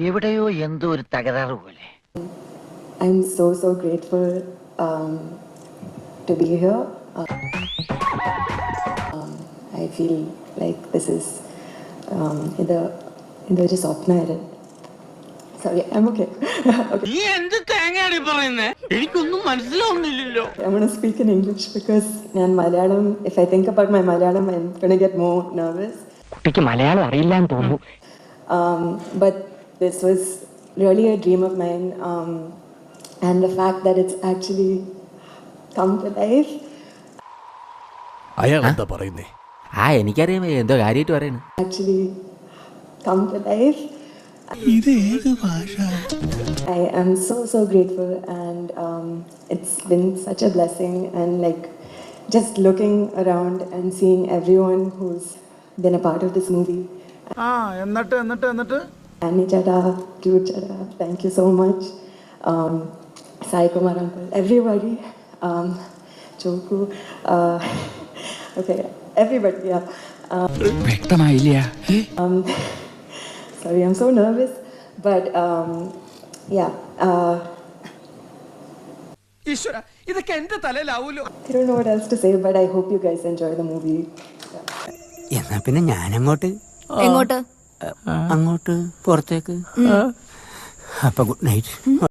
എവിടെയോ എന്തോ ഒരു തകരാറ് പോലെ. I'm so grateful to be here. I feel like this is ഇതൊരു സ്വപ്നമായിരുന്നു. Sorry, I'm okay. നീ എന്ത് തേങ്ങയാണ് പറയുന്നേ? എനിക്കൊന്നും മനസ്സിലാവുന്നില്ലല്ലോ. I'm going to speak in English because ഞാൻ Malayalam, if I think about my Malayalam, I'm going to get more nervous. കുട്ടിക്ക് മലയാളം അറിയില്ലാന്ന് തോന്നുന്നു. But this was really a dream of mine, and the fact that it's actually come to life. അയാൾ എന്താ പറയുന്നേ? എനിക്കറിയാം എന്തോ കാര്യമായിട്ട് പറയുന്നു. Actually come to life. I am so grateful, and it's been such a blessing, and like just looking around and seeing everyone who's been a part of this movie. എന്നിട്ട് Annie Chada, Cute Chada, thank you so much. Sai Kumar uncle, everybody, Choku, okay, everybody, yeah. Sorry, I'm so nervous, but yeah. ഈശ്വരാ, ഇതൊക്കെ എന്റെ തലയിലാവൂലോ. I don't know what else to say, but I hope you guys enjoy the movie. എന്നാ പിന്നെ ഞാനങ്ങോട്ട് എങ്ങോട്ട്? അങ്ങോട്ട് പുറത്തേക്ക്. അപ്പൊ ഗുഡ് നൈറ്റ്.